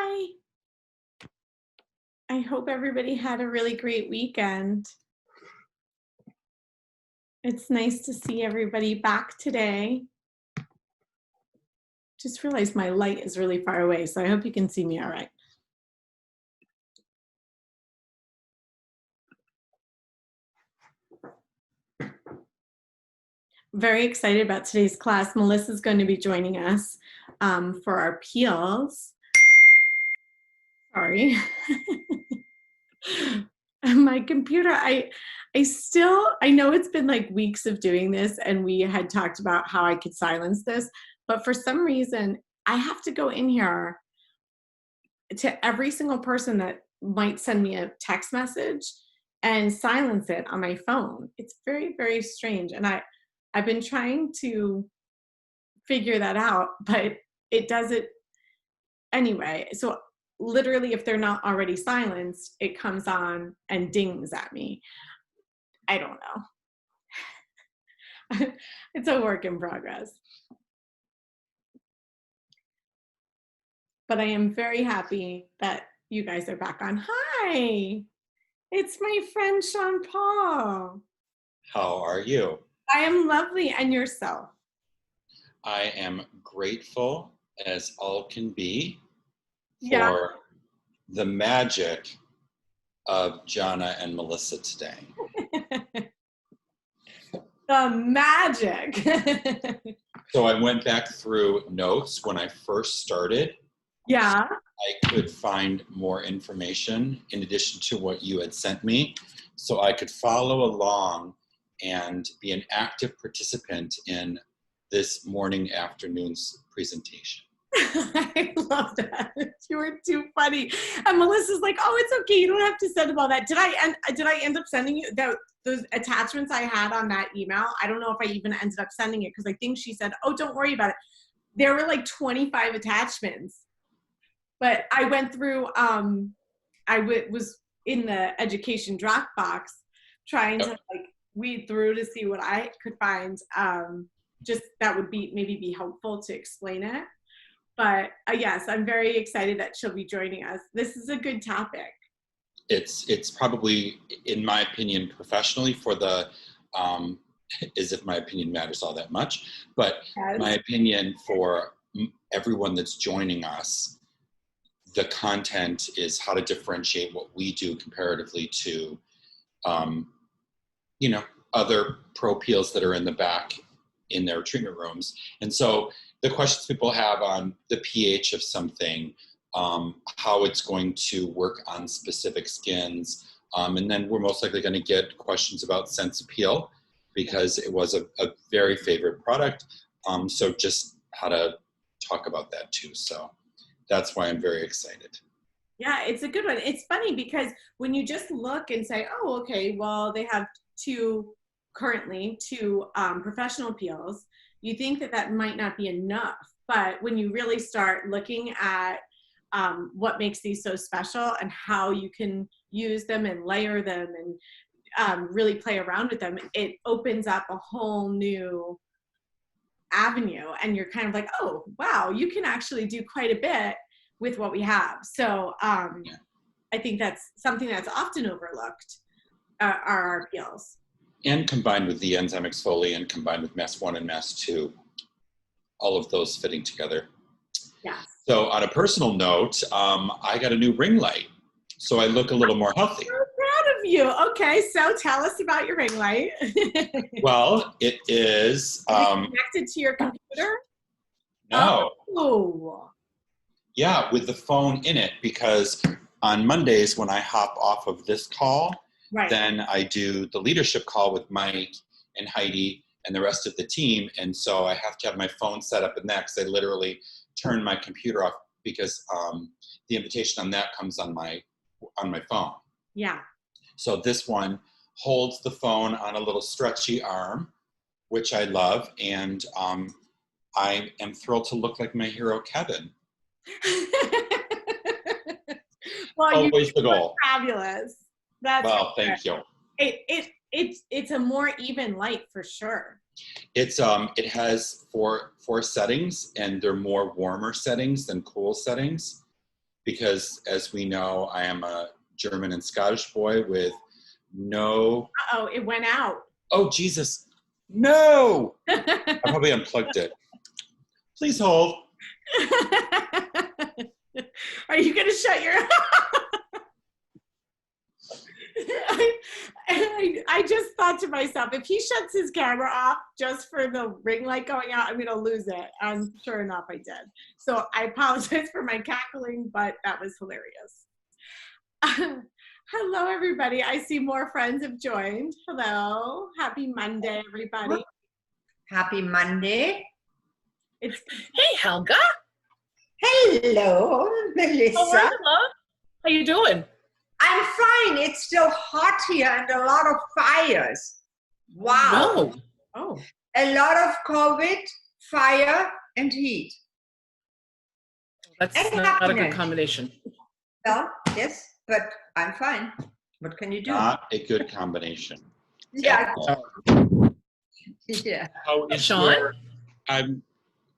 Hi. I hope everybody had a really great weekend. It's nice to see everybody back today. Just realized my light is really far away, so I hope you can see me all right. Very excited about today's class. Melissa's going to be joining us for our peels. Sorry. My computer, I know it's been like weeks of doing this, and we had talked about how I could silence this, but for some reason, I have to go in here to every single person that might send me a text message and silence it on my phone. It's very, very strange. And I've been trying to figure that out, but it does it anyway. So literally, if they're not already silenced, it comes on and dings at me. I don't know. It's a work in progress. But I am very happy that you guys are back on. Hi, it's my friend Sean Paul. How are you? I am lovely, and yourself? I am grateful as all can be for Yeah. the magic of Jana and Melissa today. The magic. So I went back through notes when I first started. Yeah. I could find more information in addition to what you had sent me, so I could follow along and be an active participant in this morning afternoon's presentation. I love that. You were too funny. And Melissa's like, "Oh, it's okay. You don't have to send them all that." Did I end up sending you those attachments I had on that email? I don't know if I even ended up sending it, because I think she said, "Oh, don't worry about it." There were like 25 attachments, but I went through. Was in the education Dropbox trying to like weed through to see what I could find. Just that would maybe be helpful to explain it. But yes, I'm very excited that she'll be joining us. This is a good topic. It's probably, in my opinion, professionally for the, as if my opinion matters all that much, but Yes. My opinion for everyone that's joining us, the content is how to differentiate what we do comparatively to, other pro peels that are in the back in their treatment rooms. And so the questions people have on the pH of something, how it's going to work on specific skins. And then we're most likely going to get questions about Sense Appeal, because it was a very favorite product. So just how to talk about that too. So that's why I'm very excited. Yeah, it's a good one. It's funny because when you just look and say, "Oh, okay, well, they have currently two professional peels," you think that might not be enough. But when you really start looking at what makes these so special and how you can use them and layer them and really play around with them, it opens up a whole new avenue. And you're kind of like, "Oh, wow, you can actually do quite a bit with what we have." So I think that's something that's often overlooked, are our peels. And combined with the enzyme exfoliant, combined with MAS 1 and MAS 2, all of those fitting together. Yes. So on a personal note, I got a new ring light, so I look a little more healthy. I'm so proud of you. Okay, so tell us about your ring light. Well, it is... Is it connected to your computer? No. Oh. Yeah, with the phone in it, because on Mondays when I hop off of this call, Right. Then I do the leadership call with Mike and Heidi and the rest of the team. And so I have to have my phone set up in that, because I literally turn my computer off, because the invitation on that comes on my phone. Yeah. So this one holds the phone on a little stretchy arm, which I love. And I am thrilled to look like my hero, Kevin. Well, always the goal. Fabulous. That's well, thank you. It's a more even light for sure. It has four settings, and they're more warmer settings than cool settings, because as we know, I am a German and Scottish boy with no. Uh-oh, it went out. Oh, Jesus. No! I probably unplugged it. Please hold. Are you going to shut your... I just thought to myself, if he shuts his camera off just for the ring light going out, I'm going to lose it. And sure enough, I did. So I apologize for my cackling, but that was hilarious. Hello, everybody. I see more friends have joined. Hello. Happy Monday, everybody. Happy Monday. It's Hey, Helga. Hello, Melissa. How are you, love? How you doing? I'm fine. It's still hot here and a lot of fires. Wow. No. oh, A lot of COVID, fire, and heat. That's And not a good happiness. combination. Well, yes, but I'm fine. What can you do? Not a good combination. Yeah. Oh. Yeah. How is Sean? your,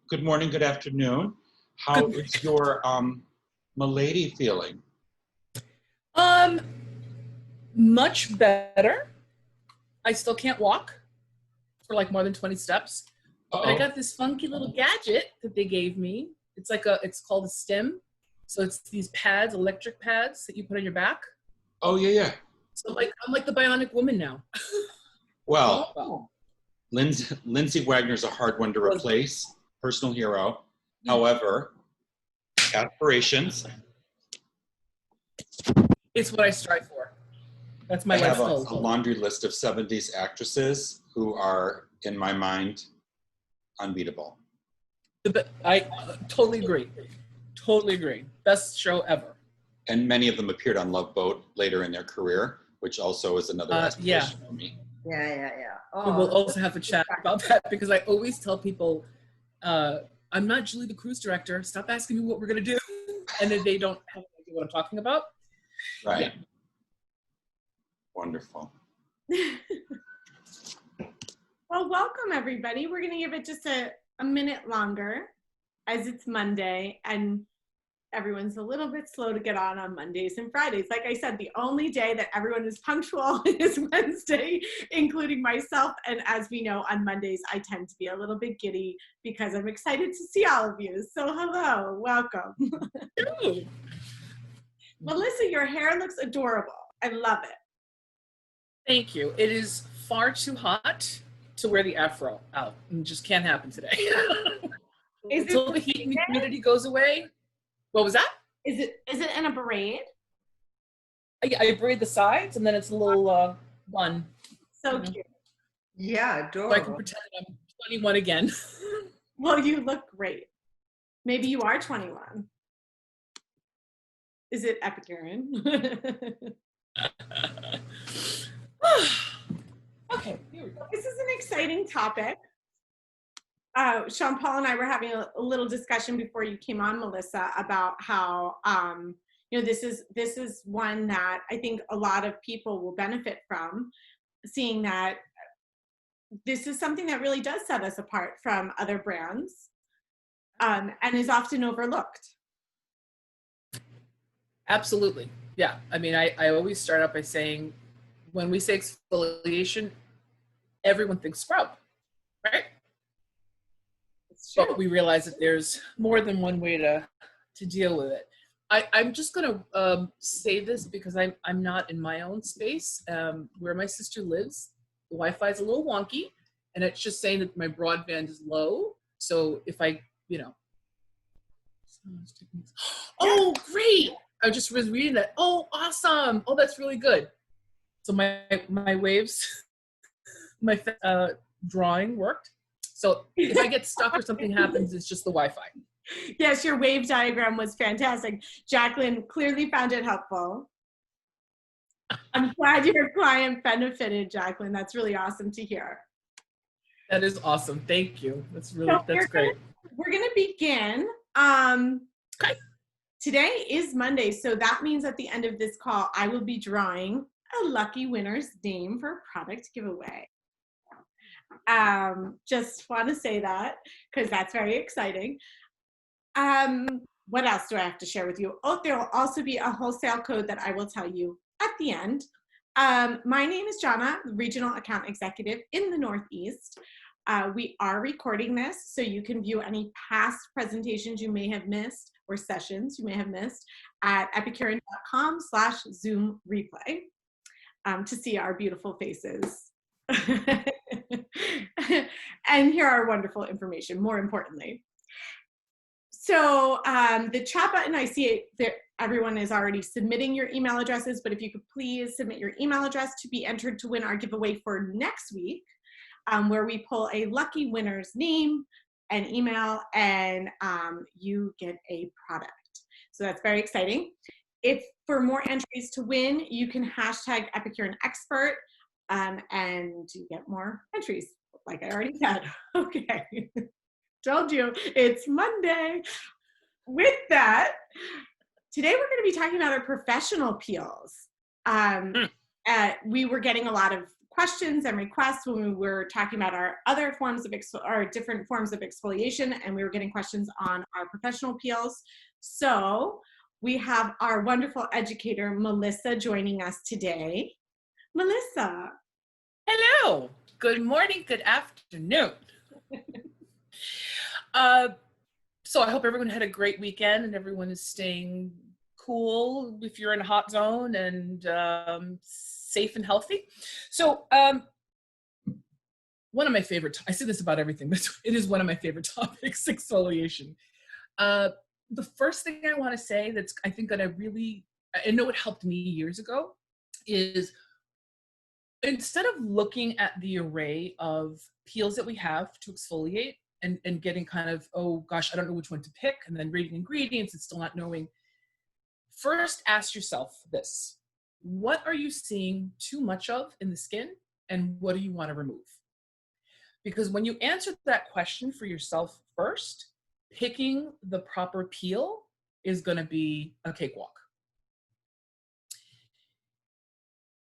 good morning, good afternoon. How is your milady feeling? Much better. I still can't walk for like more than 20 steps. But I got this funky little gadget that they gave me. It's called a stim. So it's these pads, electric pads that you put on your back. Oh, yeah. So I'm like the bionic woman now. Well, Oh. Lindsay Wagner's a hard one to replace, personal hero. However, aspirations. It's what I strive for. That's my I life have goal. a laundry list of 70s actresses who are, in my mind, unbeatable. I totally agree. Totally agree. Best show ever. And many of them appeared on Love Boat later in their career, which also is another aspiration for me. Yeah. We'll also have to chat about that because I always tell people, I'm not Julie the cruise director. Stop asking me what we're going to do. And then they don't have any idea what I'm talking about. Right. Yeah. Wonderful. well, welcome, everybody. We're going to give it just a minute longer as it's Monday and everyone's a little bit slow to get on Mondays and Fridays. Like I said, the only day that everyone is punctual is Wednesday, including myself. And as we know, on Mondays, I tend to be a little bit giddy because I'm excited to see all of you. So hello, welcome. Ooh. Melissa, your hair looks adorable. I love it. Thank you. It is far too hot to wear the afro out. It just can't happen today. Until the heat and humidity goes away. What was that? Is it in a braid? I braid the sides and then it's a little bun. So Mhm. cute. Yeah, So I can adorable. pretend that I'm 21 again. Well, you look great. Maybe you are 21. Is it Epicuren? Okay, here we go. This is an exciting topic. Sean Paul and I were having a little discussion before you came on, Melissa, about how this is one that I think a lot of people will benefit from, seeing that this is something that really does set us apart from other brands, and is often overlooked. Absolutely. Yeah. I mean, I always start out by saying, when we say exfoliation, everyone thinks scrub, right? But we realize that there's more than one way to deal with it. I'm just going to say this because I'm not in my own space. Where my sister lives, the Wi-Fi is a little wonky, and it's just saying that my broadband is low. So if oh, great. I just was reading that. Oh, awesome. Oh, that's really good. So my waves, my drawing worked. So if I get stuck or something happens, it's just the Wi-Fi. Yes, your wave diagram was fantastic. Jacqueline clearly found it helpful. I'm glad your client benefited, Jacqueline. That's really awesome to hear. That is awesome. Thank you. That's great. We're gonna begin. Okay. Today is Monday, so that means at the end of this call, I will be drawing a lucky winner's name for a product giveaway. Just want to say that because that's very exciting. what else do I have to share with you? Oh, there will also be a wholesale code that I will tell you at the end. My name is Jana, Regional Account Executive in the Northeast. We are recording this, so you can view any past presentations you may have missed or sessions you may have missed at epicuren.com/Zoom replay to see our beautiful faces. And hear our wonderful information, more importantly. So the chat button, I see that everyone is already submitting your email addresses, but if you could please submit your email address to be entered to win our giveaway for next week, where we pull a lucky winner's name and email, and you get a product. So that's very exciting. If for more entries to win, you can hashtag Epicuren Expert, and you get more entries, like I already said. Okay. Told you, it's Monday. With that, today we're going to be talking about our professional peels. We were getting a lot of questions and requests when we were talking about our other forms of different forms of exfoliation, and we were getting questions on our professional peels. So we have our wonderful educator, Melissa, joining us today. Melissa. Hello. Good morning. Good afternoon. So I hope everyone had a great weekend and everyone is staying cool if you're in a hot zone, and safe and healthy. So one of my favorite, I say this about everything, but it is one of my favorite topics, exfoliation. The first thing I want to say that's, I think that I know it helped me years ago, is instead of looking at the array of peels that we have to exfoliate, and getting kind of, oh gosh, I don't know which one to pick, and then reading ingredients and still not knowing. First, ask yourself this: what are you seeing too much of in the skin, and what do you want to remove? Because when you answer that question for yourself first, picking the proper peel is going to be a cakewalk.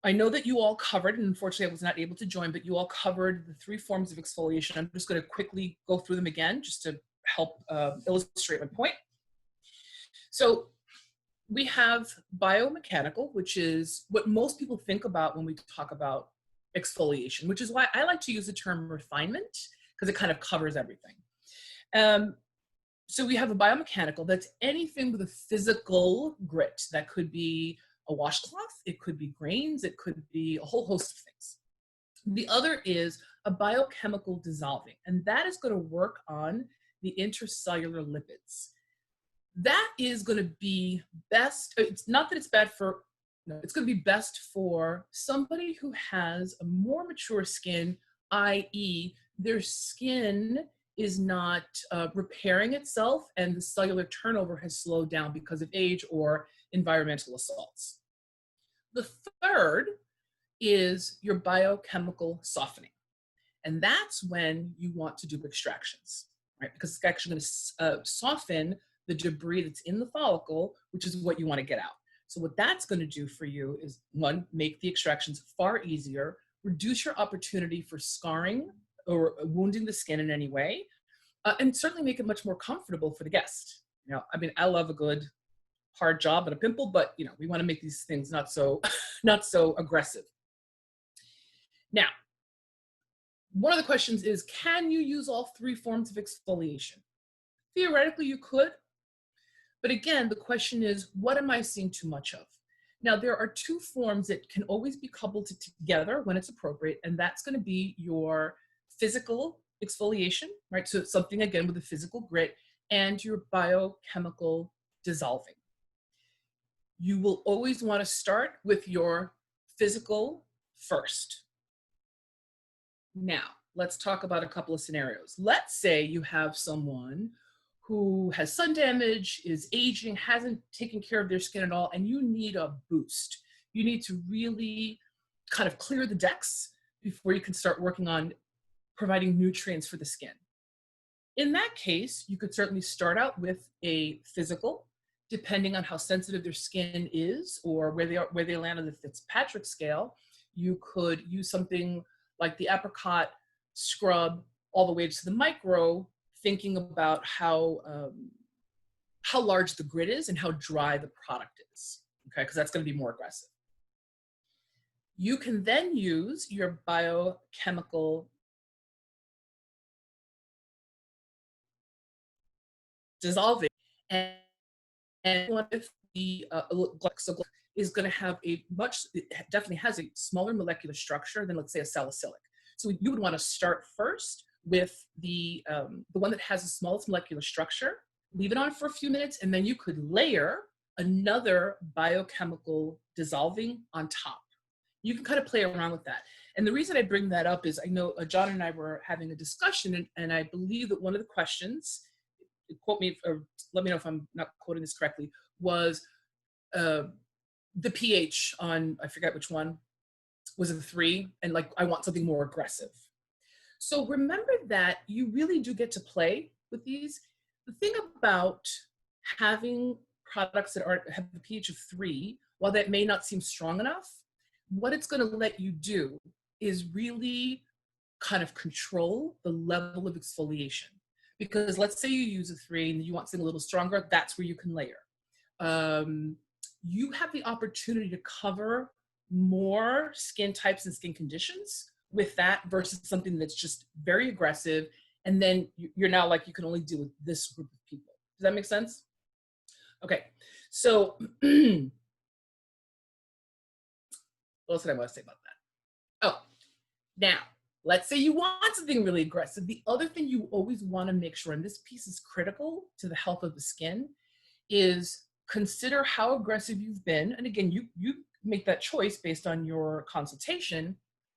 I know that you all covered, and unfortunately I was not able to join, but you all covered the 3 forms of exfoliation. I'm just going to quickly go through them again just to help illustrate my point. So we have biomechanical, which is what most people think about when we talk about exfoliation, which is why I like to use the term refinement, because it kind of covers everything. So we have a biomechanical, that's anything with a physical grit. That could be a washcloth, it could be grains, it could be a whole host of things. The other is a biochemical dissolving, and that is going to work on the intercellular lipids. That is going to be best, it's not that it's bad for, no, it's going to be best for somebody who has a more mature skin, i.e. their skin is not repairing itself and the cellular turnover has slowed down because of age or environmental assaults. The third is your biochemical softening. And that's when you want to do extractions, right? Because it's actually going to soften the debris that's in the follicle, which is what you want to get out. So what that's going to do for you is, 1, make the extractions far easier, reduce your opportunity for scarring or wounding the skin in any way, and certainly make it much more comfortable for the guest. You know, I mean, I love a good hard job and a pimple, but you know, we want to make these things not so aggressive. Now, one of the questions is, can you use all 3 forms of exfoliation? Theoretically, you could, but again, the question is, what am I seeing too much of? Now, there are 2 forms that can always be coupled together when it's appropriate, and that's going to be your physical exfoliation, right? So it's something, again, with a physical grit, and your biochemical dissolving. You will always want to start with your physical first. Now, let's talk about a couple of scenarios. Let's say you have someone who has sun damage, is aging, hasn't taken care of their skin at all, and you need a boost. You need to really kind of clear the decks before you can start working on providing nutrients for the skin. In that case, you could certainly start out with a physical, depending on how sensitive their skin is or where they land on the Fitzpatrick scale. You could use something like the apricot scrub all the way to the micro, thinking about how how large the grid is and how dry the product is, okay? Because that's going to be more aggressive. You can then use your biochemical dissolving, and what if the is going to have a it definitely has a smaller molecular structure than, let's say, a salicylic. So you would want to start first with the one that has the smallest molecular structure, leave it on for a few minutes, and then you could layer another biochemical dissolving on top. You can kind of play around with that. And the reason I bring that up is I know John and I were having a discussion, and I believe that one of the questions, quote me or let me know if I'm not quoting this correctly, was the pH on, I forget which one, was a 3, and like I want something more aggressive. So remember that you really do get to play with these. The thing about having products that have a pH of 3, while that may not seem strong enough, what it's going to let you do is really kind of control the level of exfoliation. Because let's say you use a 3 and you want something a little stronger, that's where you can layer. You have the opportunity to cover more skin types and skin conditions with that versus something that's just very aggressive. And then you're now like, you can only deal with this group of people. Does that make sense? Okay. So what else did I want to say about that? Oh, now, let's say you want something really aggressive. The other thing you always want to make sure, and this piece is critical to the health of the skin, is consider how aggressive you've been. And again, you make that choice based on your consultation.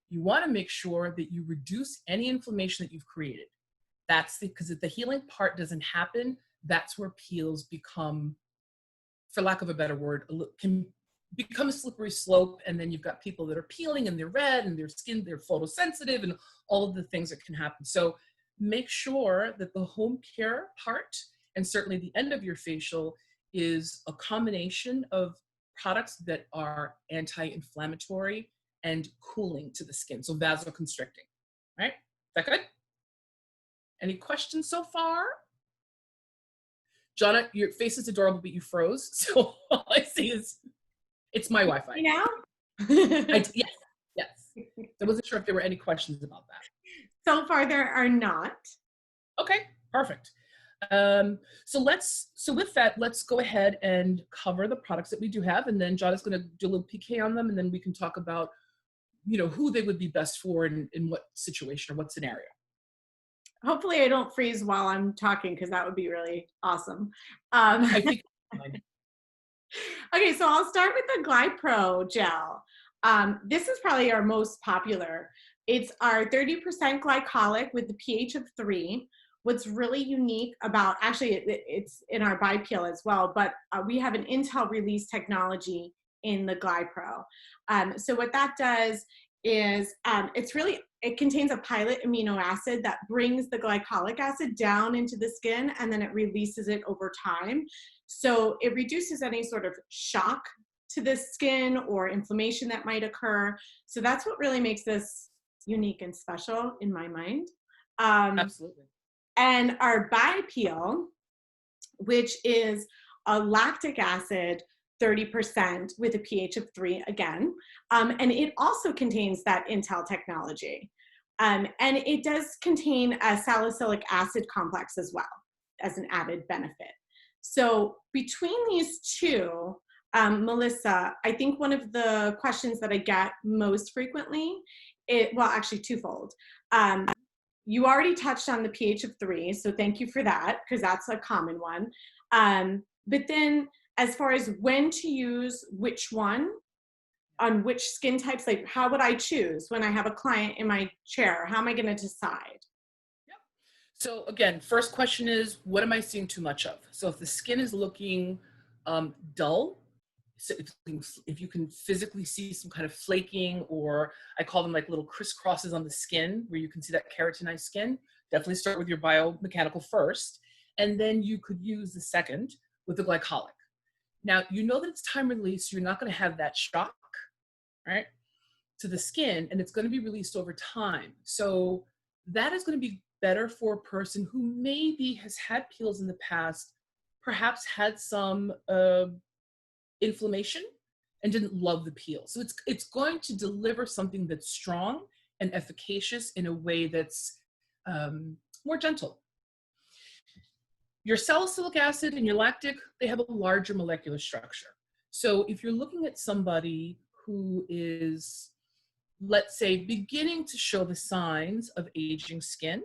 You want to make sure that you reduce any inflammation that you've created. That's because if the healing part doesn't happen, that's where peels become, for lack of a better word, can become a slippery slope. And then you've got people that are peeling and they're red and their skin, they're photosensitive and all of the things that can happen. So make sure that the home care part, and certainly the end of your facial, is a combination of products that are anti-inflammatory and cooling to the skin. So vasoconstricting, right? Is that good? Any questions so far? Jonna, your face is adorable, but you froze. So all I see is, it's my Wi-Fi. You know? Yes. I wasn't sure if there were any questions about that. So far, there are not. Okay, perfect. So with that, let's go ahead and cover the products that we do have, and then John is going to do a little PK on them, and then we can talk about, who they would be best for in what situation or what scenario. Hopefully I don't freeze while I'm talking, because that would be really awesome. I think. Okay, so I'll start with the GlyPro gel. This is probably our most popular. It's our 30% glycolic with the pH of 3. What's really unique about, actually it's in our BiPeel as well, but we have an Intel release technology in the GlyPro. So what that does is it contains a pilot amino acid that brings the glycolic acid down into the skin, and then it releases it over time. So it reduces any sort of shock to the skin or inflammation that might occur. So that's what really makes this unique and special in my mind. Absolutely. And our BiPeel, which is a lactic acid 30% with a pH of 3 again. And it also contains that Intel technology. And it does contain a salicylic acid complex as well as an added benefit. So between these two, Melissa, I think one of the questions that I get most frequently, actually twofold. You already touched on the pH of 3, so thank you for that, because that's a common one. But then as far as when to use which one, on which skin types, like how would I choose when I have a client in my chair? How am I going to decide? Yep. So again, first question is, what am I seeing too much of? So if the skin is looking dull, so if you can physically see some kind of flaking, or I call them like little crisscrosses on the skin where you can see that keratinized skin, definitely start with your biomechanical first, and then you could use the second with the glycolic. Now, you know that it's time release, so you're not going to have that shock, right, to the skin, and it's going to be released over time. So that is going to be better for a person who maybe has had peels in the past, perhaps had some inflammation and didn't love the peel. So it's going to deliver something that's strong and efficacious in a way that's more gentle. Your salicylic acid and your lactic, they have a larger molecular structure. So if you're looking at somebody who is, let's say, beginning to show the signs of aging skin,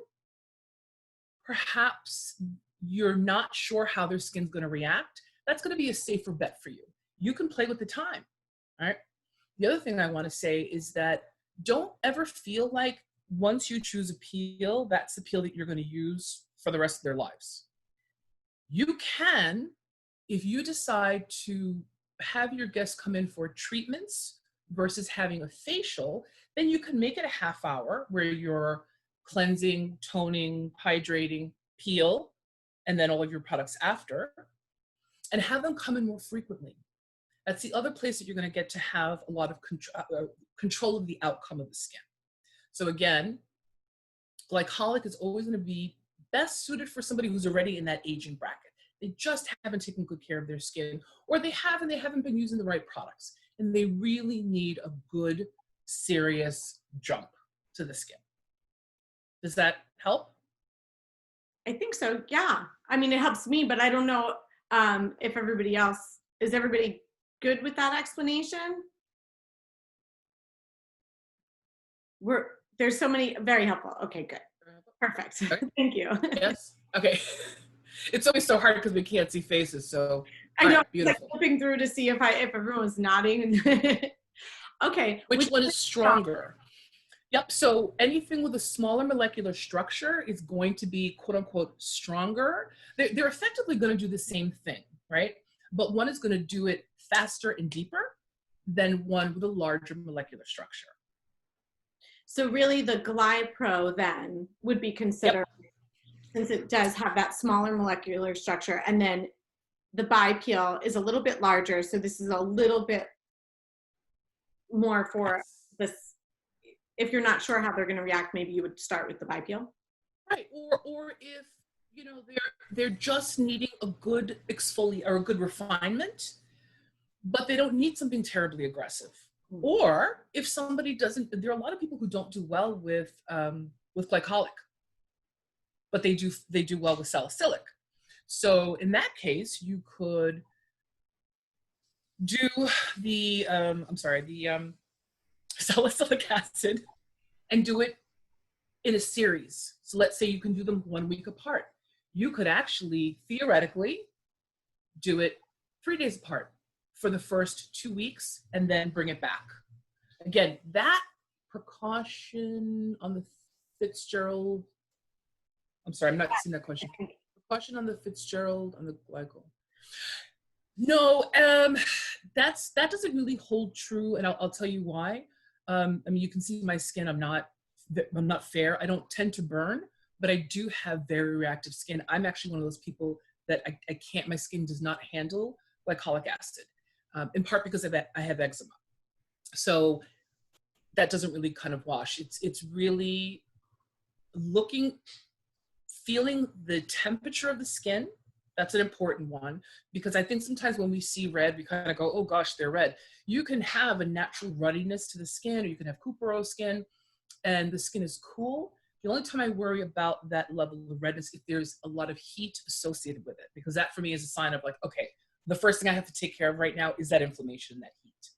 perhaps you're not sure how their skin's going to react, that's going to be a safer bet for you. You can play with the time, all right? The other thing I want to say is that don't ever feel like once you choose a peel, that's the peel that you're going to use for the rest of their lives. You can, if you decide to have your guests come in for treatments versus having a facial, then you can make it a half hour where you're cleansing, toning, hydrating, peel, and then all of your products after, and have them come in more frequently. That's the other place that you're going to get to have a lot of control of the outcome of the skin. So again, glycolic is always going to be best suited for somebody who's already in that aging bracket. They just haven't taken good care of their skin, or they haven't been using the right products, and they really need a good, serious jump to the skin. Does that help? I think so, yeah. I mean, it helps me, but I don't know if everybody else, is everybody good with that explanation? There's so many, very helpful. Okay, good. Perfect. Okay. Thank you. Yes? Okay. It's always so hard because we can't see faces, so. I know, right, beautiful. Like flipping through to see if everyone's nodding. Okay. Which one is stronger? Yep, so anything with a smaller molecular structure is going to be quote unquote stronger. They're effectively going to do the same thing, right? But one is going to do it faster and deeper than one with a larger molecular structure. So really the GlyPro then would be considered, since it does have that smaller molecular structure, and then the bi-peel is a little bit larger, so this is a little bit more for this. If you're not sure how they're going to react, maybe you would start with the bi-peel. Right, or if you know they're just needing a good exfoliate or a good refinement, but they don't need something terribly aggressive. Or if somebody doesn't, there are a lot of people who don't do well with glycolic, but they do well with salicylic. So in that case, you could do the salicylic acid and do it in a series. So let's say you can do them 1 week apart. You could actually theoretically do it 3 days apart for the first 2 weeks and then bring it back. Again, that precaution on the Fitzgerald, I'm sorry, I'm not seeing that question. Precaution on the Fitzgerald, on the glycol. No, that doesn't really hold true, and I'll tell you why. I mean, you can see my skin, I'm not fair. I don't tend to burn, but I do have very reactive skin. I'm actually one of those people that I can't, my skin does not handle glycolic acid. In part because I have eczema. So that doesn't really kind of wash. It's really feeling the temperature of the skin. That's an important one, because I think sometimes when we see red, we kind of go, oh gosh, they're red. You can have a natural ruddiness to the skin, or you can have Coupereau skin, and the skin is cool. The only time I worry about that level of redness if there's a lot of heat associated with it, because that for me is a sign of like, okay, the first thing I have to take care of right now is that inflammation, that heat.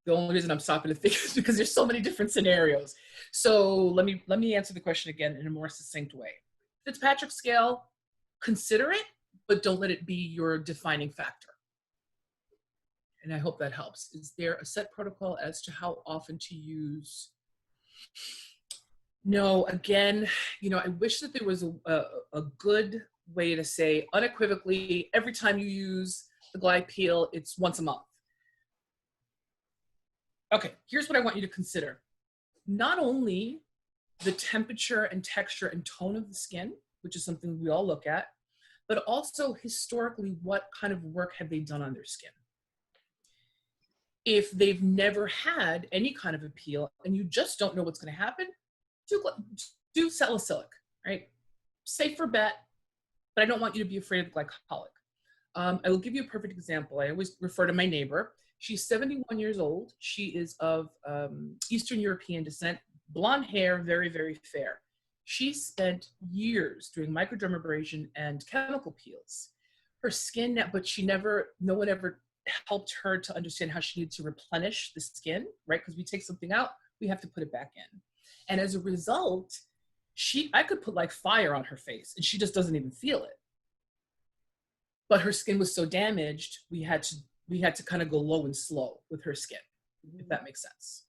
The only reason I'm stopping to think is because there's so many different scenarios. So let me answer the question again in a more succinct way. Fitzpatrick scale, consider it, but don't let it be your defining factor. And I hope that helps. Is there a set protocol as to how often to use? No, again, you know, I wish that there was a good way to say unequivocally, every time you use the Glide Peel, it's once a month. Okay, here's what I want you to consider. Not only the temperature and texture and tone of the skin, which is something we all look at, but also historically, what kind of work have they done on their skin? If they've never had any kind of a peel and you just don't know what's going to happen, do salicylic, right? safer bet, but I don't want you to be afraid of glycolic. I will give you a perfect example. I always refer to my neighbor. She's 71 years old. She is of Eastern European descent, blonde hair, very, very fair. She spent years doing microdermabrasion and chemical peels. Her skin, but no one ever helped her to understand how she needed to replenish the skin, right? Because we take something out, we have to put it back in. And as a result, I could put like fire on her face and she just doesn't even feel it. But her skin was so damaged, we had to kind of go low and slow with her skin, if that makes sense.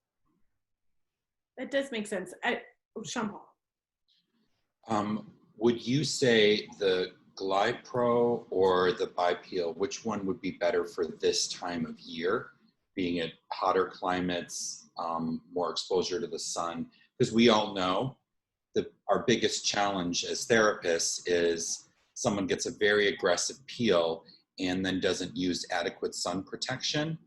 That does make sense. Jean-Paul. Would you say the GliPro or the BiPeel, which one would be better for this time of year, being it hotter climates, more exposure to the sun? Because we all know that our biggest challenge as therapists is someone gets a very aggressive peel and then doesn't use adequate sun protection.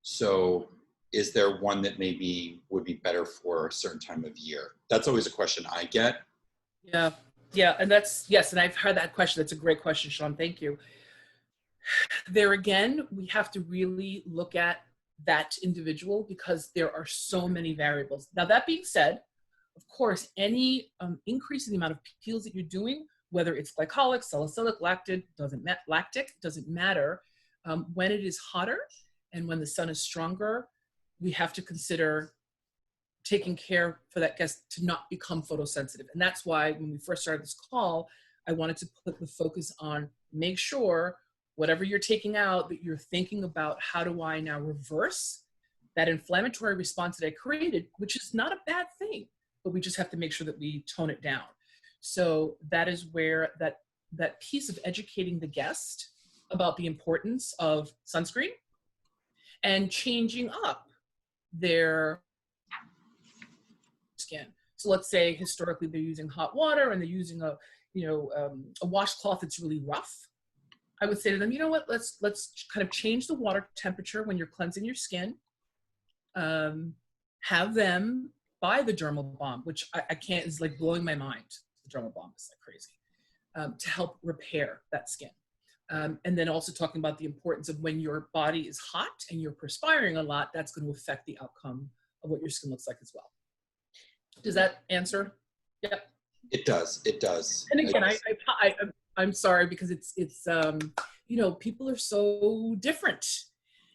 So is there one that maybe would be better for a certain time of year? That's always a question I get. Yeah, and yes, and I've heard that question. That's a great question, Sean. Thank you. There again, we have to really look at that individual because there are so many variables. Now, that being said, of course, any increase in the amount of peels that you're doing, whether it's glycolic, salicylic, lactic, doesn't matter. When it is hotter and when the sun is stronger, we have to consider taking care for that guest to not become photosensitive. And that's why when we first started this call, I wanted to put the focus on make sure whatever you're taking out, that you're thinking about how do I now reverse that inflammatory response that I created, which is not a bad thing, but we just have to make sure that we tone it down. So that is where that piece of educating the guest about the importance of sunscreen and changing up their skin. So let's say historically they're using hot water and they're using a washcloth that's really rough. I would say to them, you know what, let's kind of change the water temperature when you're cleansing your skin. Have them buy the dermal balm, which I can't, is like blowing my mind. The dermal balm is like crazy, to help repair that skin. And then also talking about the importance of when your body is hot and you're perspiring a lot, that's going to affect the outcome of what your skin looks like as well. Does that answer? Yep. It does. It does. And again, I'm sorry because it's people are so different.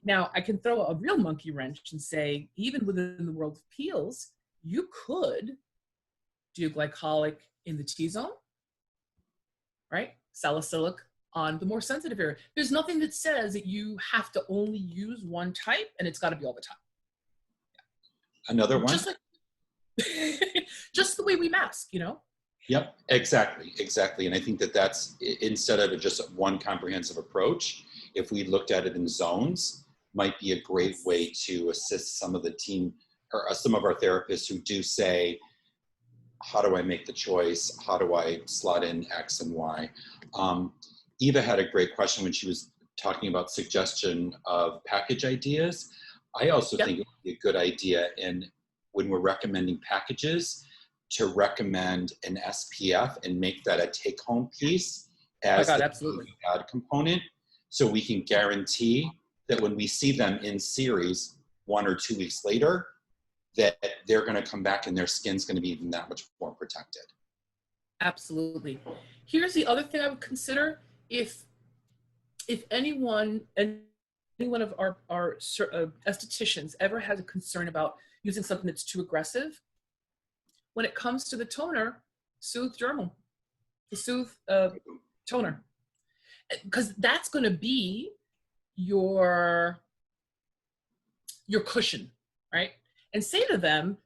Now I can throw a real monkey wrench and say, even within the world of peels, you could do glycolic in the T-zone, right? Salicylic on the more sensitive area. There's nothing that says that you have to only use one type and it's got to be all the time. Another one? Just the way we mask, Yep, exactly. And I think that's, instead of just one comprehensive approach, if we looked at it in zones, might be a great way to assist some of the team or some of our therapists who do say, how do I make the choice? How do I slot in X and Y? Eva had a great question when she was talking about suggestion of package ideas. I also think it would be a good idea when we're recommending packages to recommend an SPF and make that a take-home piece as the add component, so we can guarantee that when we see them in series 1 or 2 weeks later, that they're going to come back and their skin's going to be even that much more protected. Absolutely. Here's the other thing I would consider. If any one of our estheticians ever has a concern about using something that's too aggressive, when it comes to the toner, Soothe Dermal, the Soothe toner, because that's going to be your cushion, right? And say to them,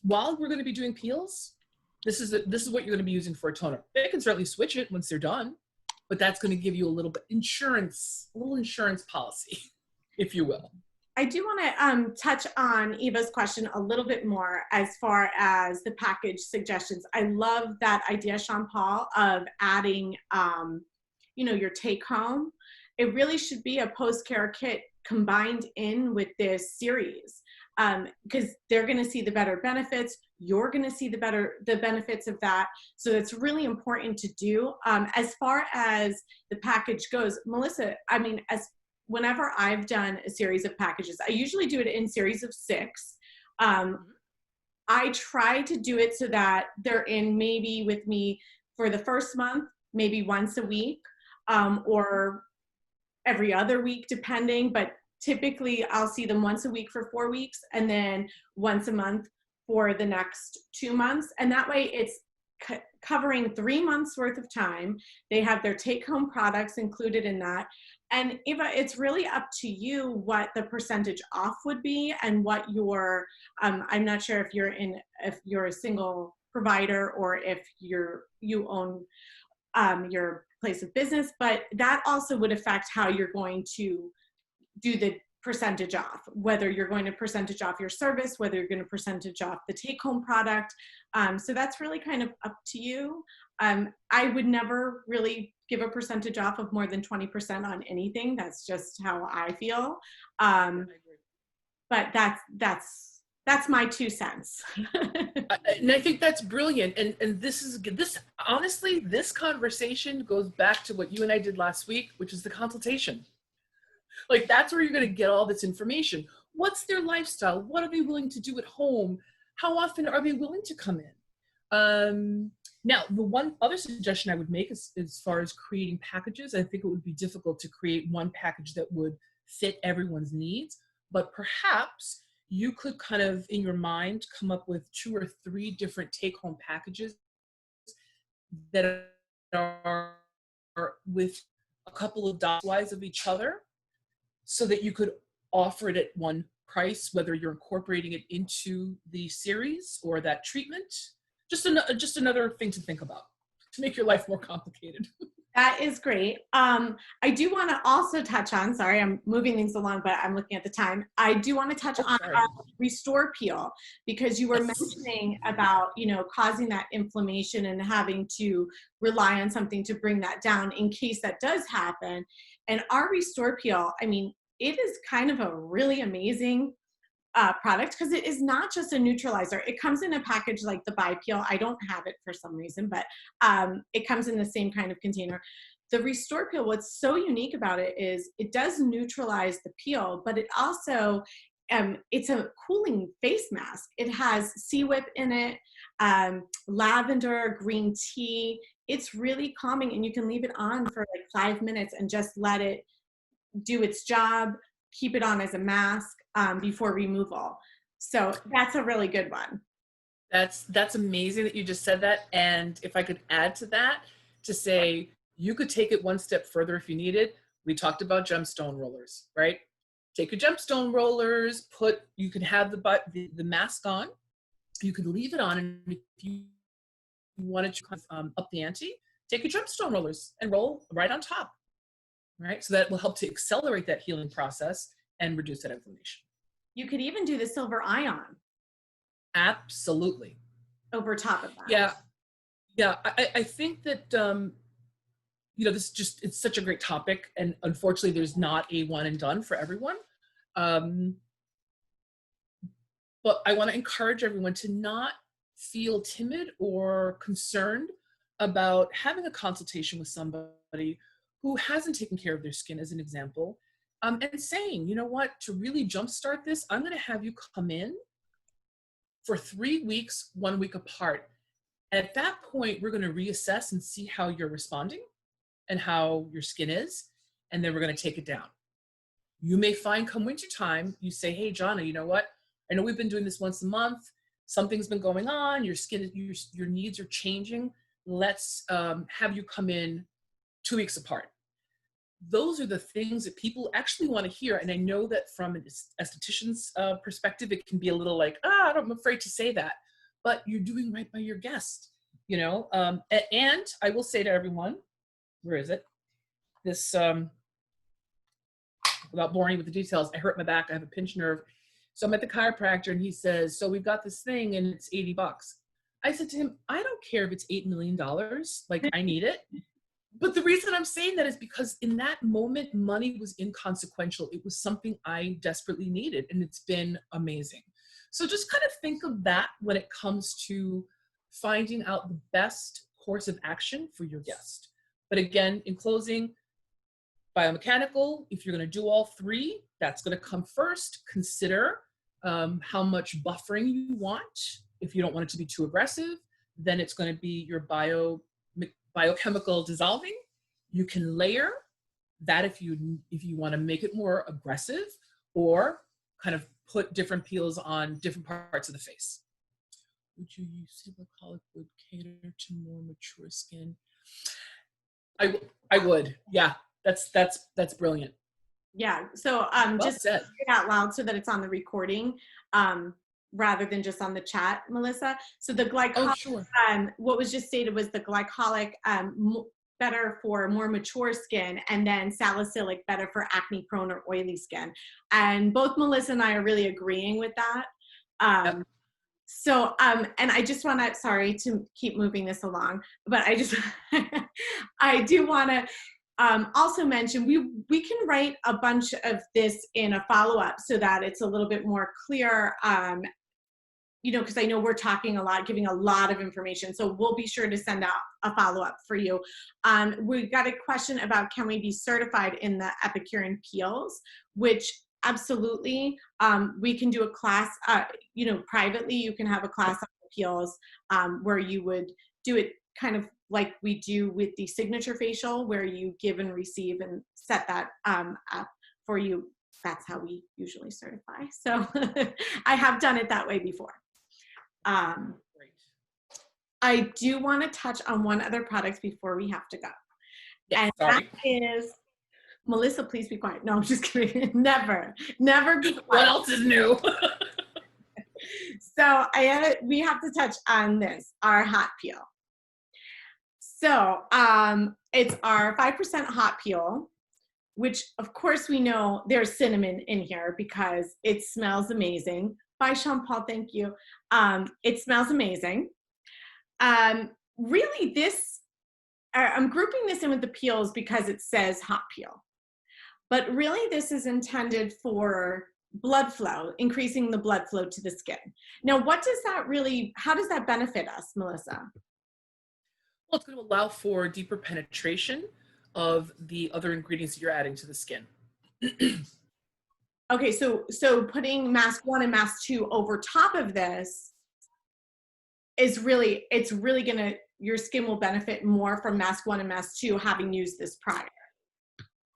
while we're going to be doing peels, this is what you're going to be using for a toner. They can certainly switch it once they're done, but that's going to give you a little insurance policy, if you will. I do want to touch on Eva's question a little bit more as far as the package suggestions. I love that idea, Jean-Paul, of adding, your take home. It really should be a post-care kit combined in with this series. because they're going to see the better benefits. You're going to see the benefits of that. So it's really important to do. As far as the package goes, Melissa, I mean, whenever I've done a series of packages, I usually do it in series of 6. I try to do it so that they're in maybe with me for the first month, maybe once a week, or every other week, depending. But typically I'll see them once a week for 4 weeks, and then once a month for the next 2 months. And that way it's covering 3 months worth of time. They have their take-home products included in that. And Eva, it's really up to you what the percentage off would be, and what your, I'm not sure if you're a single provider or if you own your place of business, but that also would affect how you're going to do the percentage off, whether you're going to percentage off your service, whether you're going to percentage off the take-home product. So that's really kind of up to you. I would never really give a percentage off of more than 20% on anything. That's just how I feel. But that's my 2 cents. And I think that's brilliant. And this honestly, this conversation goes back to what you and I did last week, which is the consultation. Like, that's where you're going to get all this information. What's their lifestyle? What are they willing to do at home? How often are they willing to come in? Now, the one other suggestion I would make is, as far as creating packages, I think it would be difficult to create one package that would fit everyone's needs, but perhaps you could kind of, in your mind, come up with 2 or 3 different take-home packages that are with a couple of dollars of each other, so that you could offer it at one price, whether you're incorporating it into the series or that treatment. Just another thing to think about to make your life more complicated. That is great. I do want to also touch on, sorry, I'm moving things along, but I'm looking at the time. I do want to touch on Restore Peel, because you were mentioning about, causing that inflammation and having to rely on something to bring that down in case that does happen. And our Restore Peel, I mean, it is kind of a really amazing product, because it is not just a neutralizer. It comes in a package like the Bi-Peel. I don't have it for some reason, but it comes in the same kind of container. The Restore Peel, what's so unique about it is it does neutralize the peel, but it also, it's a cooling face mask. It has sea whip in it, lavender, green tea. It's really calming, and you can leave it on for like 5 minutes and just let it do its job. Keep it on as a mask before removal. So that's a really good one. That's amazing that you just said that. And if I could add to that, to say you could take it one step further if you needed. We talked about gemstone rollers, right? Take your gemstone rollers, you can have the mask on. You could leave it on, and if you wanted to up the ante, take your gemstone rollers and roll right on top. Right? So that will help to accelerate that healing process and reduce that inflammation. You could even do the silver ion. Absolutely. Over top of that. Yeah. I think that, it's such a great topic, and unfortunately there's not a one and done for everyone. But I want to encourage everyone to not feel timid or concerned about having a consultation with somebody who hasn't taken care of their skin, as an example, and saying, you know what, to really jumpstart this, I'm going to have you come in for 3 weeks, 1 week apart. And at that point, we're going to reassess and see how you're responding and how your skin is, and then we're going to take it down. You may find come wintertime, you say, hey, Jonna, you know what? I know we've been doing this once a month. Something's been going on. Your skin, your needs are changing. Let's have you come in 2 weeks apart. Those are the things that people actually want to hear. And I know that from an esthetician's perspective, it can be a little like, I'm afraid to say that, but you're doing right by your guest, and I will say to everyone, where is it? This, without boring you with the details, I hurt my back. I have a pinched nerve. So I'm at the chiropractor, and he says, so we've got this thing and it's $80. I said to him, I don't care if it's $8 million. Like, I need it. But the reason I'm saying that is because in that moment, money was inconsequential. It was something I desperately needed, and it's been amazing. So just kind of think of that when it comes to finding out the best course of action for your guest. But again, in closing, biomechanical, if you're going to do all three, that's going to come first. Consider how much buffering you want. If you don't want it to be too aggressive, then it's going to be your biochemical dissolving. You can layer that if you want to make it more aggressive, or kind of put different peels on different parts of the face. Would you use silicolic would cater to more mature skin? I would. Yeah, that's brilliant. Yeah. So Well just say said. it out loud so that it's on the recording, rather than just on the chat, Melissa. So the glycolic, Oh, sure. what was just stated was the glycolic, better for more mature skin, and then salicylic better for acne prone or oily skin. And both Melissa and I are really agreeing with that. Yep. So, and I just want to, sorry to keep moving this along, but I just, I do want to also mention, we can write a bunch of this in a follow-up so that it's a little bit more clear, you know, because I know we're talking a lot, giving a lot of information. So we'll be sure to send out a follow-up for you. We got a question about, can we be certified in the Epicuren peels, which absolutely, we can do a class, you know, privately, you can have a class on peels, where you would do it kind of like we do with the signature facial, where you give and receive and set that up for you. That's how we usually certify. So I have done it that way before. Great. I do want to touch on one other product before we have to go. Yeah, And sorry. that is, Melissa, please be quiet. No, I'm just kidding. Never be quiet. What else is new? So we have to touch on this, our hot peel. So it's our 5% hot peel, which of course we know there's cinnamon in here because it smells amazing. Bye, Sean Paul, thank you. It smells amazing. Really I'm grouping this in with the peels because it says hot peel. But really this is intended for blood flow, increasing the blood flow to the skin. Now, how does that benefit us, Melissa? Well, it's going to allow for deeper penetration of the other ingredients that you're adding to the skin. Okay, so putting mask 1 and mask 2 over top of this it's really gonna, your skin will benefit more from mask 1 and mask 2 having used this prior.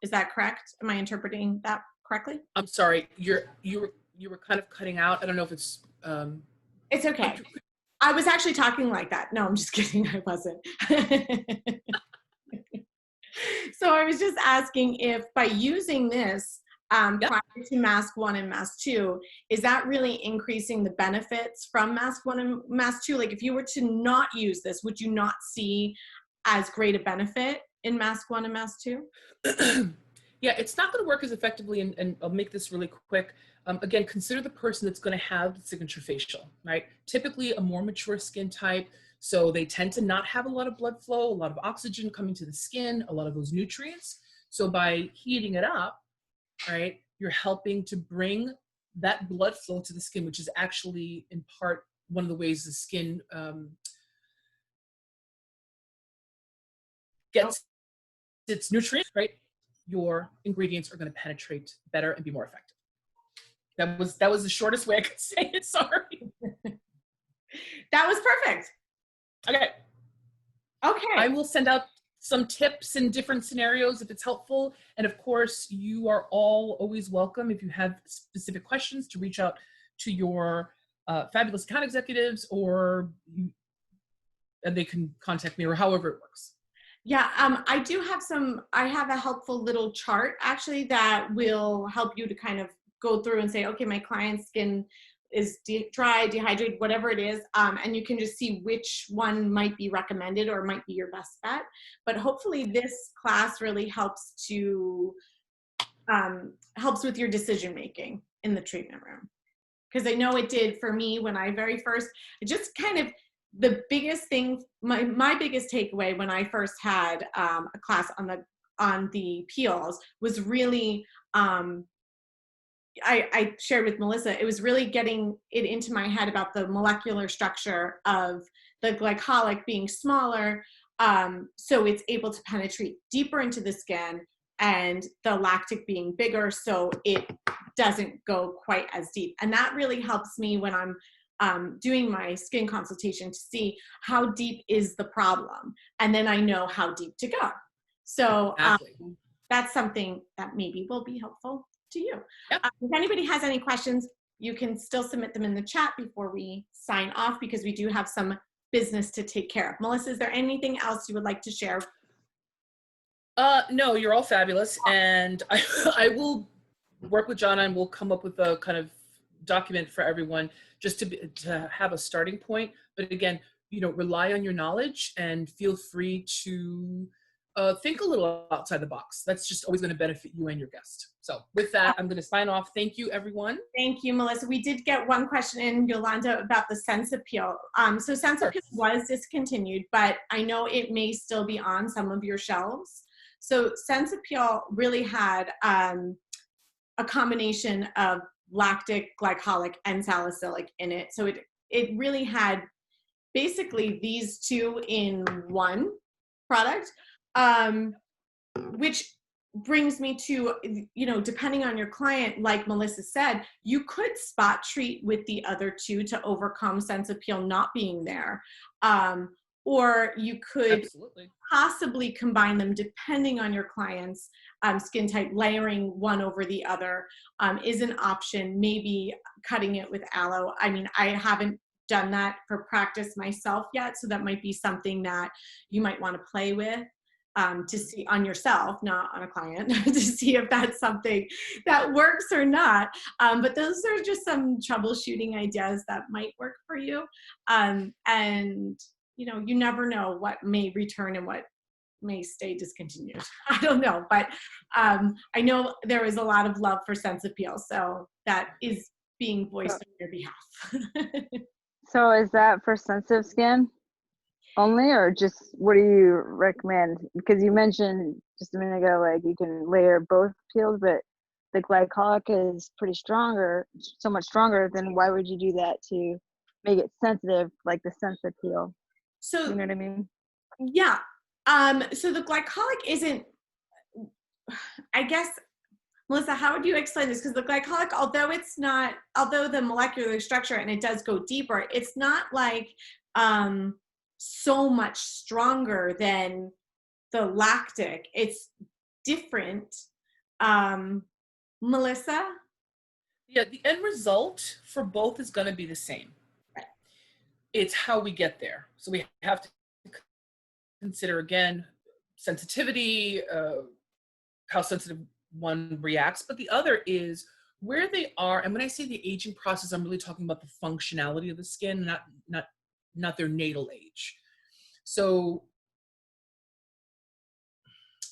Is that correct? Am I interpreting that correctly? I'm sorry, you were kind of cutting out. I don't know if it's It's okay. I was actually talking like that. No, I'm just kidding. I wasn't. So I was just asking if by using this prior to mask 1 and mask 2, is that really increasing the benefits from mask 1 and mask 2? Like if you were to not use this, would you not see as great a benefit in mask 1 and mask 2? Yeah, it's not going to work as effectively, and I'll make this really quick. Again, consider the person that's going to have the signature facial, right? Typically a more mature skin type, so they tend to not have a lot of blood flow, a lot of oxygen coming to the skin, a lot of those nutrients. So by heating it up, right, you're helping to bring that blood flow to the skin, which is actually in part one of the ways the skin gets its nutrients, right? Your ingredients are going to penetrate better and be more effective. That was the shortest way I could say it. Sorry. That was perfect. Okay. I will send out some tips in different scenarios if it's helpful. And of course, you are all always welcome if you have specific questions to reach out to your fabulous account executives, and they can contact me or however it works. Yeah, I have a helpful little chart actually that will help you to kind of go through and say, okay, my client's skin is dry, dehydrated, whatever it is, and you can just see which one might be recommended or might be your best bet. But hopefully this class really helps with your decision making in the treatment room. Because I know it did for me when I just kind of the biggest thing, my biggest takeaway when I first had a class on the peels was really, I shared with Melissa, it was really getting it into my head about the molecular structure of the glycolic being smaller, so it's able to penetrate deeper into the skin, and the lactic being bigger, so it doesn't go quite as deep. And that really helps me when I'm doing my skin consultation to see how deep is the problem, and then I know how deep to go. So that's something that maybe will be helpful to you. Yep. If anybody has any questions, you can still submit them in the chat before we sign off, because we do have some business to take care of. Melissa, is there anything else you would like to share? No, you're all fabulous, and I will work with John and we'll come up with a kind of document for everyone just to have a starting point. But again, rely on your knowledge and feel free to think a little outside the box. That's just always going to benefit you and your guest. So with that, I'm going to sign off. Thank you, everyone. Thank you, Melissa. We did get one question in, Yolanda, about the Sensapeel. So Sensapeel was discontinued, but I know it may still be on some of your shelves. So Sensapeel really had a combination of lactic, glycolic, and salicylic in it. So it really had basically these two in one product, which brings me to, depending on your client, like Melissa said, you could spot treat with the other two to overcome Sensapeel not being there. Or you could possibly combine them depending on your client's skin type. Layering one over the other is an option, maybe cutting it with aloe. I mean, I haven't done that for practice myself yet, so that might be something that you might want to play with to see on yourself, not on a client, to see if that's something that works or not. But those are just some troubleshooting ideas that might work for you. And you never know what may return and what may stay discontinued. I don't know, but I know there is a lot of love for Sensapeel, so that is being voiced on your behalf. So is that for sensitive skin only, or just what do you recommend? Because you mentioned just a minute ago, like you can layer both peels, but the glycolic is pretty stronger, so much stronger. Then why would you do that to make it sensitive, like the Sensapeel? So you know what I mean? Yeah. So the glycolic isn't, I guess, Melissa, how would you explain this? Because the glycolic, although the molecular structure and it does go deeper, it's not like so much stronger than the lactic. It's different. Melissa? Yeah, the end result for both is going to be the same. Right. It's how we get there. So we have to consider, again, sensitivity, how sensitive one reacts, but the other is where they are. And when I say the aging process, I'm really talking about the functionality of the skin, not their natal age. So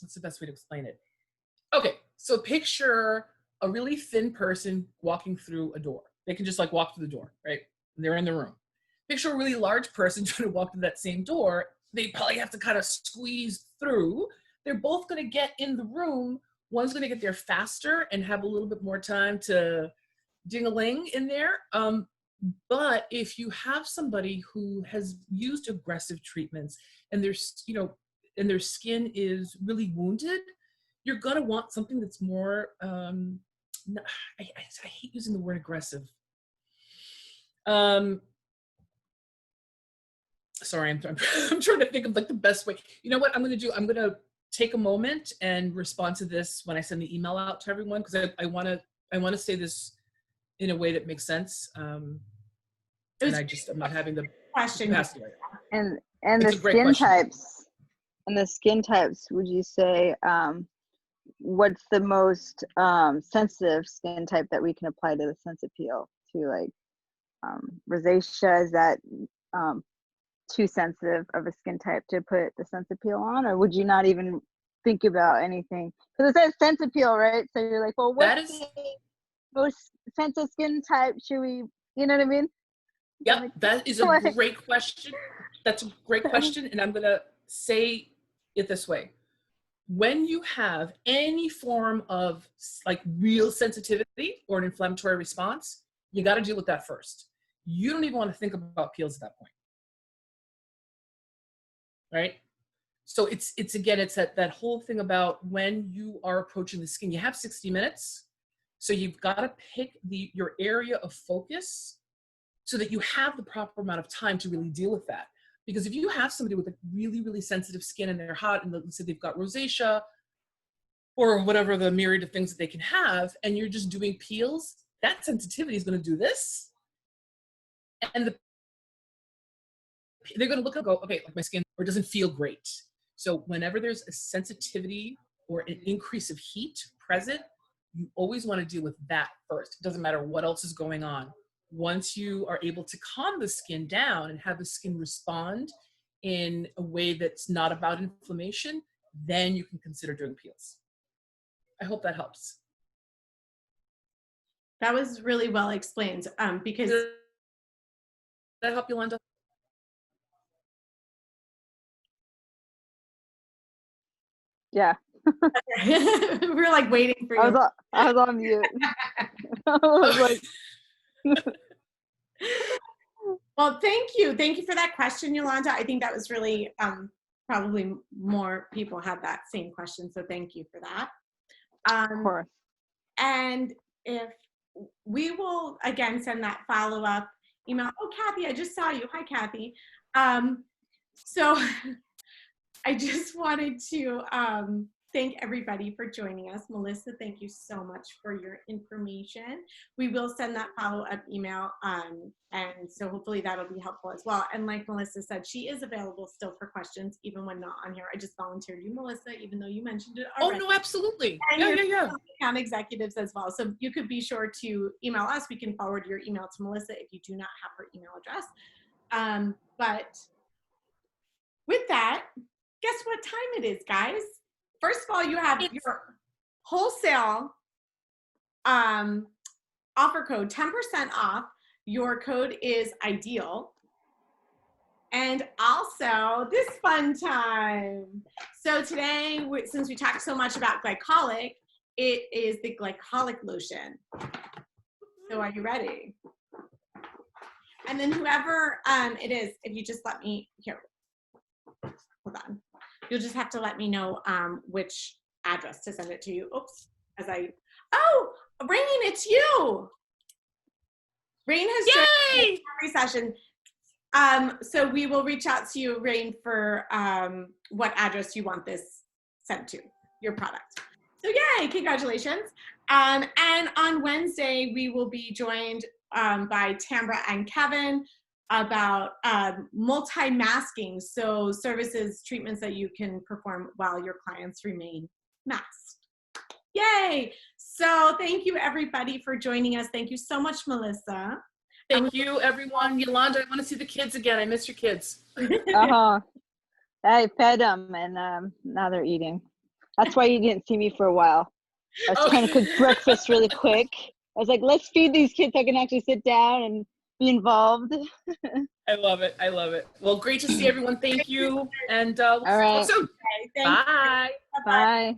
what's the best way to explain it? Okay, so picture a really thin person walking through a door. They can just like walk through the door, right? And they're in the room. Picture a really large person trying to walk through that same door. They probably have to kind of squeeze through. They're both going to get in the room. One's going to get there faster and have a little bit more time to ding-a-ling in there. But if you have somebody who has used aggressive treatments and their skin is really wounded, you're going to want something that's more, I hate using the word aggressive. Sorry, I'm trying to think of like the best way. You know what I'm going to do? I'm going to take a moment and respond to this when I send the email out to everyone, because I want to say this in a way that makes sense. And I'm not having the question. And the skin types. And the skin types, would you say, what's the most sensitive skin type that we can apply to the Sensapeel to? Like rosacea, is that too sensitive of a skin type to put the Sensapeel on, or would you not even think about anything? Because it says Sensapeel, right? So you're like, well, what's the most sensitive skin type? Should we, you know what I mean? Yep, that is a great question. That's a great question, and I'm going to say it this way. When you have any form of like real sensitivity or an inflammatory response, you got to deal with that first. You don't even want to think about peels at that point. Right? So it's that whole thing about when you are approaching the skin, you have 60 minutes. So you've got to pick your area of focus so that you have the proper amount of time to really deal with that. Because if you have somebody with a really, really sensitive skin and they're hot and let's say they've got rosacea or whatever the myriad of things that they can have, and you're just doing peels, that sensitivity is going to do this. And they're going to look and go, okay, like my skin or doesn't feel great. So whenever there's a sensitivity or an increase of heat present, you always want to deal with that first. It doesn't matter what else is going on. Once you are able to calm the skin down and have the skin respond in a way that's not about inflammation, then you can consider doing peels. I hope that helps. That was really well explained because... Did that help, Yolanda? Yeah. We're like waiting for you. I was on mute. I was like... Well, thank you. Thank you for that question, Yolanda. I think that was really, probably more people had that same question. So thank you for that. Of course. And if we will, again, send that follow-up email. Oh, Kathy, I just saw you. Hi, Kathy. So I just wanted to thank everybody for joining us. Melissa, thank you so much for your information. We will send that follow-up email, and so hopefully that'll be helpful as well. And like Melissa said, she is available still for questions, even when not on here. I just volunteered you, Melissa, even though you mentioned it already. Oh, no, absolutely. And Yeah. Account executives as well. So you could be sure to email us. We can forward your email to Melissa if you do not have her email address. But with that, guess what time it is, guys? First of all, you have your wholesale offer code, 10% off. Your code is IDEAL. And also this fun time. So today, since we talked so much about glycolic, it is the glycolic lotion. So are you ready? And then whoever it is, if you just let me, here, hold on. You'll just have to let me know which address to send it to you. Oops, oh, Rain, it's you. Rain has joined every session. So we will reach out to you, Rain, for what address you want this sent to, your product. So yay, congratulations. And on Wednesday, we will be joined by Tambra and Kevin about multi-masking, so services, treatments that you can perform while your clients remain masked. Yay! So thank you everybody for joining us. Thank you so much, Melissa. Thank you everyone. Yolanda, I want to see the kids again. I miss your kids. I fed them and now they're eating. That's why you didn't see me for a while. I was trying to cook breakfast really quick. I was like, let's feed these kids so I can actually sit down and be involved. I love it. I love it. Well, great to see everyone. Thank you. And all right. talk soon. Okay, Bye. Bye. Bye.